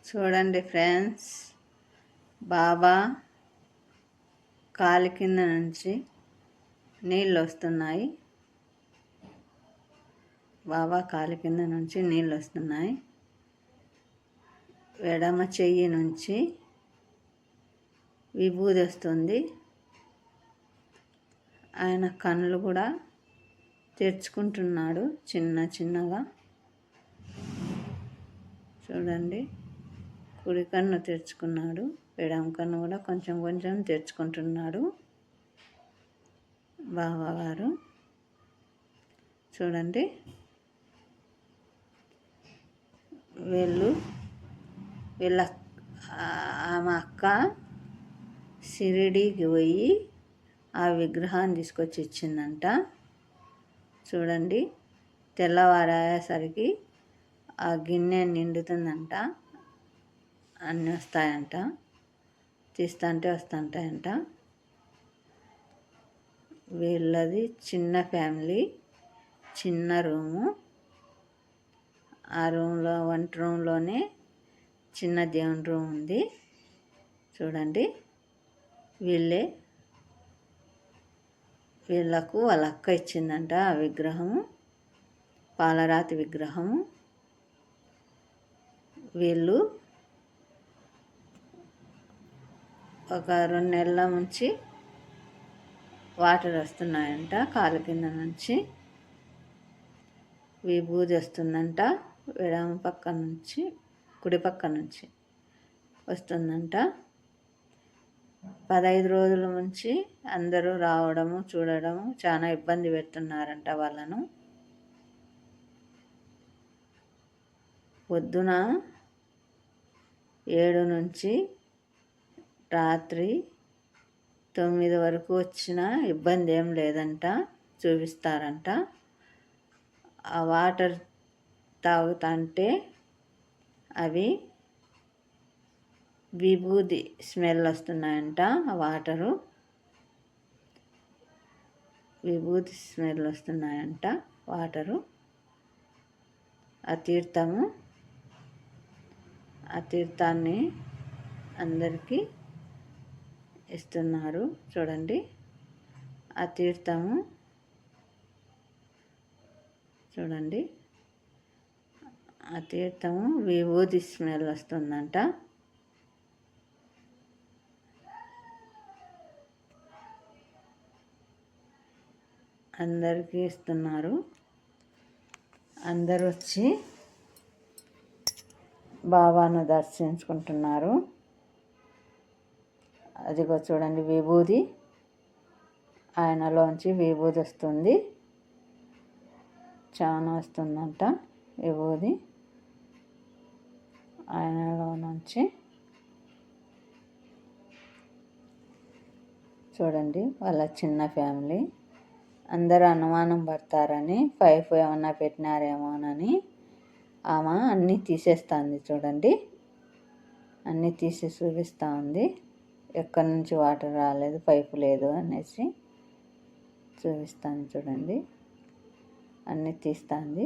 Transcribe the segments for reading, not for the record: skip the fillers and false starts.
చూడండి ఫ్రెండ్స్, బాబా కాలి కింద నుంచి నీళ్ళు వస్తున్నాయి. బాబా కాలి కింద నుంచి నీళ్ళు వస్తున్నాయి. ఎడమ చెయ్యి నుంచి విభూది వస్తుంది. ఆయన కళ్ళు కూడా తెరుచుకుంటున్నాడు చిన్నగా. చూడండి, కుడి కన్ను తెరుచుకున్నాడు, ఎడమ కన్ను కూడా కొంచెం తెరుచుకుంటున్నాడు బాబాగారు. చూడండి, వీళ్ళ ఆమె అక్క షిరిడీకి పోయి ఆ విగ్రహాన్ని తీసుకొచ్చి ఇచ్చిందంట. చూడండి, తెల్లవారేసరికి ఆ గిన్నె నిండుతుందంట, అన్నీ వస్తాయంట, తీస్తుంటే వస్తుంటాయంట. వీళ్ళది చిన్న ఫ్యామిలీ, చిన్న రూము. ఆ రూమ్లో వంట రూమ్లోనే చిన్న దేవుని రూమ్ ఉంది. చూడండి, వీళ్ళకు వాళ్ళ అక్క ఇచ్చిందంట ఆ విగ్రహము, పాలరాతి విగ్రహము. వీళ్ళు ఒక 2 నెలల నుంచి వాటర్ వస్తున్నాయంట కాలు కింద నుంచి. విభూది వస్తుందంట, ఎడమ పక్క నుంచి కుడి పక్క నుంచి వస్తుందంట. 15 రోజుల నుంచి అందరూ రావడము చూడడము చాలా ఇబ్బంది పెడుతున్నారంట వాళ్ళను. పొద్దున 7 నుంచి రాత్రి 9 వరకు వచ్చినా ఇబ్బంది ఏం లేదంట, చూపిస్తారంట. ఆ వాటర్ తాగుతుంటే అవి విభూది స్మెల్ వస్తున్నాయంట. ఆ వాటరు విభూది స్మెల్ వస్తున్నాయంట వాటరు. ఆ తీర్థాన్ని అందరికీ ఇస్తున్నారు. చూడండి, ఆ తీర్థము చూడండి, ఆ తీర్థము విభూది స్మెల్ వస్తుందంట. అందరికీ ఇస్తున్నారు. అందరూ వచ్చి బాబాను దర్శించుకుంటున్నారు. అదిగో చూడండి, విభూది ఆయనలోంచి విభూది వస్తుంది, చాలా వస్తుందంట విభూది ఆయనలో నుంచి. చూడండి, వాళ్ళ చిన్న ఫ్యామిలీ. అందరూ అనుమానం పడతారని పైపు ఏమన్నా పెట్టినారేమోనని ఆమె అన్నీ తీసేస్తుంది. చూడండి, అన్నీ తీసి చూపిస్తూ ఉంది. ఎక్కడి నుంచి వాటర్ రాలేదు, పైపు లేదు అనేసి చూపిస్తాను. చూడండి, అన్నీ తీస్తుంది,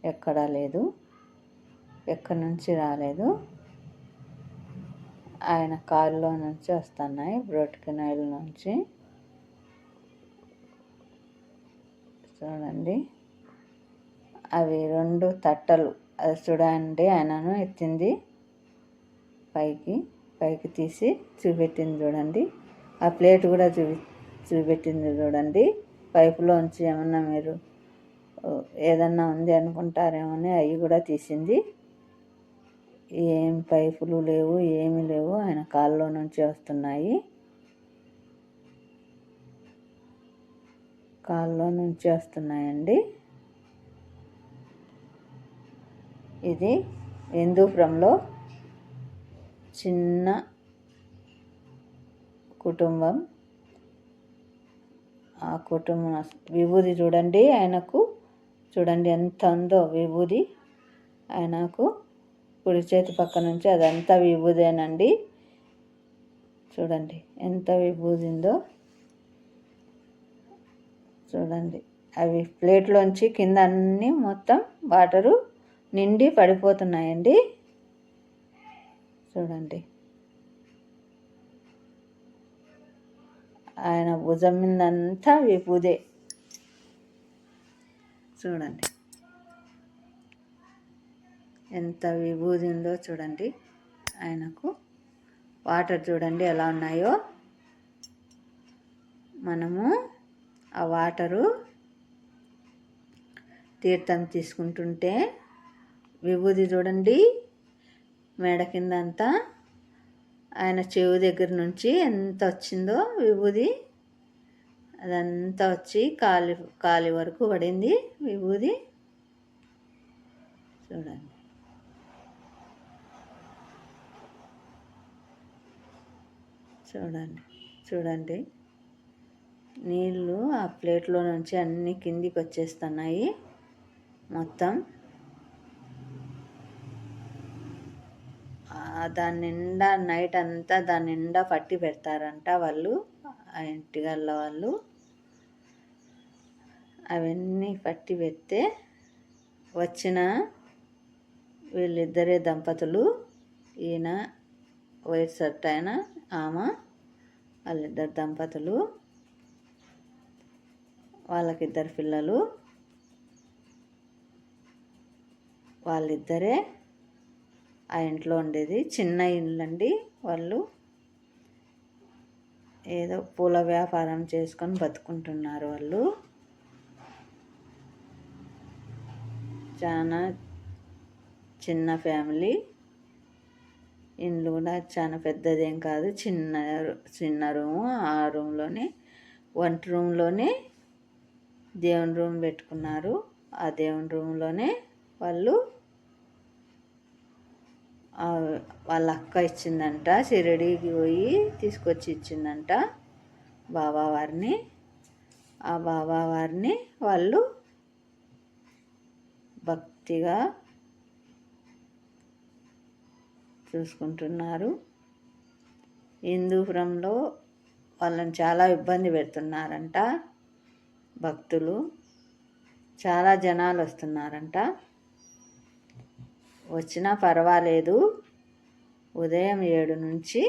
ఎక్కడా లేదు, ఎక్కడి నుంచి రాలేదు. ఆయన కారులో నుంచి వస్తున్నాయి, బ్రోటికినాయిల్ నుంచి. చూడండి, అవి 2 తట్టలు. అది చూడండి, ఆయనను ఎత్తింది పైకి తీసి చూపెట్టింది. చూడండి, ఆ ప్లేట్ కూడా చూపెట్టింది. చూడండి, పైపులోంచి ఏమన్నా మీరు ఏదన్నా ఉంది అనుకుంటారేమని అవి కూడా తీసింది. ఏం పైపులు లేవు, ఏమీ లేవు, ఆయన కాళ్ళలో నుంచి వస్తున్నాయి, కాళ్ళలో నుంచి వస్తున్నాయండి. ఇది హిందూపురంలో చిన్న కుటుంబం. ఆ కుటుంబం విభూది చూడండి, ఆయనకు చూడండి ఎంత ఉందో విభూది. ఆయనకు కుడి చేతి పక్క నుంచి అదంతా విభూదేనండి. చూడండి ఎంత విభూది ఉందో. చూడండి, అవి ప్లేట్లోంచి కింద అన్నీ మొత్తం వాటరు నిండి పడిపోతున్నాయండి. చూడండి. ఆయన భుజం మీదంతా విభూదే. చూడండి ఎంత విభూది ఉందో చూడండి. ఆయనకు వాటర్ చూడండి ఎలా ఉన్నాయో. మనము ఆ వాటరు తీర్థం తీసుకుంటుంటే విభూది చూడండి మెడ కింద అంతా, ఆయన చెవు దగ్గర నుంచి ఎంత వచ్చిందో విభూది, అదంతా వచ్చి కాలి వరకు పడింది విభూది. చూడండి చూడండి చూడండి నీళ్ళు ఆ ప్లేట్లో నుంచి అన్నీ కిందికి వచ్చేస్తున్నాయి మొత్తం. దాని నిండా నైట్ అంతా దాని నిండా పట్టి పెడతారంట వాళ్ళు, ఆ ఇంటిగల్ల వాళ్ళు. అవన్నీ పట్టి పెడితే వచ్చిన వీళ్ళిద్దరే దంపతులు, ఈయన వైట్ షర్ట్ ఆయన ఆమె, వాళ్ళిద్దరు దంపతులు, వాళ్ళకిద్దరు పిల్లలు, వాళ్ళిద్దరే ఆ ఇంట్లో ఉండేది. చిన్న ఇల్లు అండి. వాళ్ళు ఏదో పూల వ్యాపారం చేసుకొని బతుకుంటున్నారు. వాళ్ళు చాలా చిన్న ఫ్యామిలీ. ఇల్లు కూడా చాలా పెద్దదేం కాదు, చిన్న రూము. ఆ రూమ్లోనే వంట రూమ్లోనే దేవుని రూమ్ పెట్టుకున్నారు. ఆ దేవుని రూమ్లోనే వాళ్ళు వాళ్ళ అక్క ఇచ్చిందంట, షిరిడీకి పోయి తీసుకొచ్చి ఇచ్చిందంట బాబావారిని. ఆ బాబావారిని వాళ్ళు భక్తిగా చూసుకుంటున్నారు. హిందూపురంలో వాళ్ళని చాలా ఇబ్బంది పెడుతున్నారంట భక్తులు. చాలా జనాలు వస్తున్నారంట. వచ్చినా పర్వాలేదు, ఉదయం 7 నుంచి